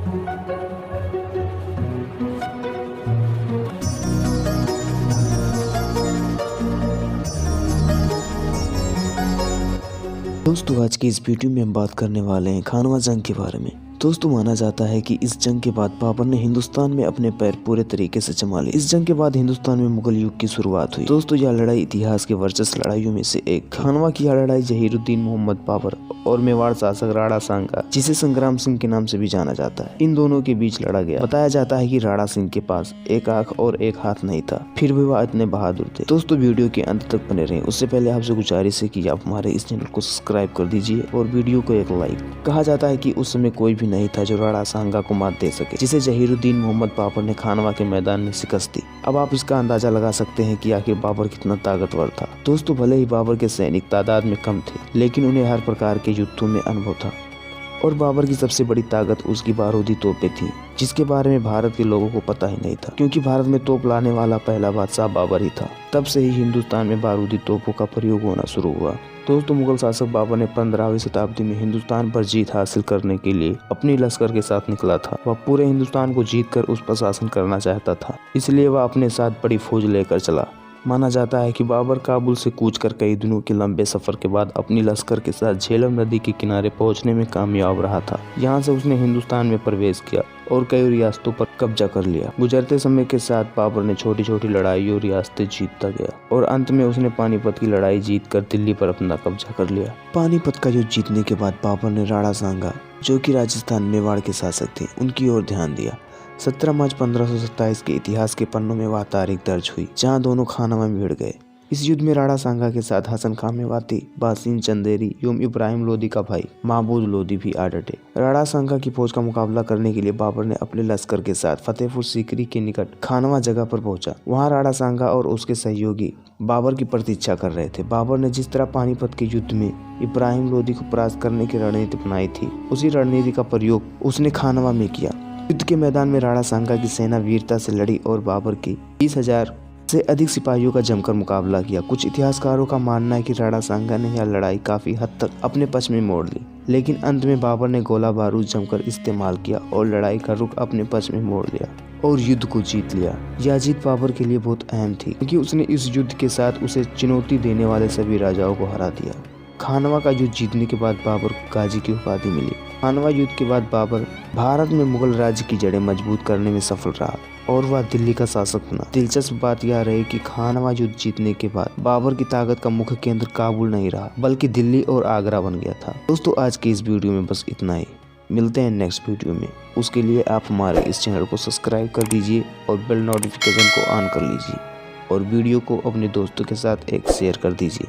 दोस्तों आज की इस वीडियो में हम बात करने वाले हैं खानवा जंग के बारे में। दोस्तों माना जाता है कि इस जंग के बाद बाबर ने हिंदुस्तान में अपने पैर पूरे तरीके से जमा लिए। इस जंग के बाद हिंदुस्तान में मुगल युग की शुरुआत हुई। दोस्तों यह लड़ाई इतिहास के वर्चस्व लड़ाइयों में से एक। खानवा की यह लड़ाई जहीरुद्दीन मोहम्मद बाबर और मेवाड़ शासक राणा सांगा, जिसे संग्राम सिंह के नाम से भी जाना जाता है, इन दोनों के बीच लड़ा गया। बताया जाता है कि राणा सिंह के पास एक आंख और एक हाथ नहीं था, फिर भी वह इतने बहादुर थे। दोस्तों वीडियो के अंत तक बने रहें। उससे पहले आपसे गुजारिश है कि आप हमारे इस चैनल को सब्सक्राइब कर दीजिए और वीडियो को एक लाइक। कहा जाता है कि उस समय कोई भी नहीं था जो राणा सांगा को मात दे सके, जिसे जहीरुद्दीन मोहम्मद बाबर ने खानवा के मैदान में शिकस्त दी। अब आप इसका अंदाजा लगा सकते हैं कि आखिर बाबर कितना ताकतवर था। दोस्तों भले ही बाबर के सैनिक तादाद में कम थे, लेकिन उन्हें हर प्रकार के युद्धों में अनुभव था और बाबर की सबसे बड़ी ताकत उसकी बारूदी तोपें थी, जिसके बारे में भारत के लोगों को पता ही नहीं था, क्योंकि भारत में तोप लाने वाला पहला बादशाह बाबर ही था। तब से ही हिंदुस्तान में बारूदी तोपों का प्रयोग होना शुरू हुआ। दोस्तों मुगल शासक बाबर ने 15वीं शताब्दी में हिंदुस्तान पर जीत हासिल करने के लिए अपनी लश्कर के साथ निकला था। वह पूरे हिंदुस्तान को जीतकर उस पर शासन करना चाहता था, इसलिए वह अपने साथ बड़ी फौज लेकर चला। माना जाता है कि बाबर काबुल से कूच कर कई दिनों के लंबे सफर के बाद अपनी लश्कर के साथ झेलम नदी के किनारे पहुंचने में कामयाब रहा था। यहाँ से उसने हिंदुस्तान में प्रवेश किया और कई रियासतों पर कब्जा कर लिया। गुजरते समय के साथ बाबर ने छोटी छोटी लड़ाई और रियासतें जीतता गया और अंत में उसने पानीपत की लड़ाई जीतकर दिल्ली पर अपना कब्जा कर लिया। पानीपत का युद्ध जीतने के बाद बाबर ने राणा सांगा, जो कि राजस्थान मेवाड़ के शासक थे, उनकी ओर ध्यान दिया। 17 मार्च 1527 के इतिहास के पन्नों में वह तारीख दर्ज हुई जहां दोनों खानवा में भिड़ गए। इस युद्ध में राणा सांगा के साथ हसन खां मेवाती, बासिन चंदेरी एवं इब्राहिम लोदी का भाई महमूद लोदी भी आ डटे। राणा सांगा की फौज का मुकाबला करने के लिए बाबर ने अपने लश्कर के साथ फतेहपुर सीकरी के निकट खानवा जगह पर पहुंचा। वहां राणा सांगा और उसके सहयोगी बाबर की प्रतीक्षा कर रहे थे। बाबर ने जिस तरह पानीपत के युद्ध में इब्राहिम लोदी को परास्त करने की रणनीति अपनाई थी, उसी रणनीति का प्रयोग उसने खानवा में किया। युद्ध के मैदान में राणा सांगा की सेना वीरता से लड़ी और बाबर की 20,000 से अधिक सिपाहियों का जमकर मुकाबला किया। कुछ इतिहासकारों का मानना है कि राणा सांगा ने यह लड़ाई काफी हद तक अपने पक्ष में मोड़ ली, लेकिन अंत में बाबर ने गोला बारूद जमकर इस्तेमाल किया और लड़ाई का रुख अपने पक्ष में मोड़ लिया और युद्ध को जीत लिया। यह जीत बाबर के लिए बहुत अहम थी, क्योंकि उसने इस युद्ध के साथ उसे चुनौती देने वाले सभी राजाओं को हरा दिया। खानवा का युद्ध जीतने के बाद बाबर को गाजी की उपाधि मिली। खानवा युद्ध के बाद बाबर भारत में मुगल राज्य की जड़ें मजबूत करने में सफल रहा और वह दिल्ली का शासक बना। दिलचस्प बात यह रही कि खानवा युद्ध जीतने के बाद बाबर की ताकत का मुख्य केंद्र काबुल नहीं रहा, बल्कि दिल्ली और आगरा बन गया था। दोस्तों आज की इस वीडियो में बस इतना ही। मिलते हैं नेक्स्ट वीडियो में। उसके लिए आप हमारे इस चैनल को सब्सक्राइब कर दीजिए और बेल नोटिफिकेशन को ऑन कर लीजिए और वीडियो को अपने दोस्तों के साथ एक शेयर कर दीजिए।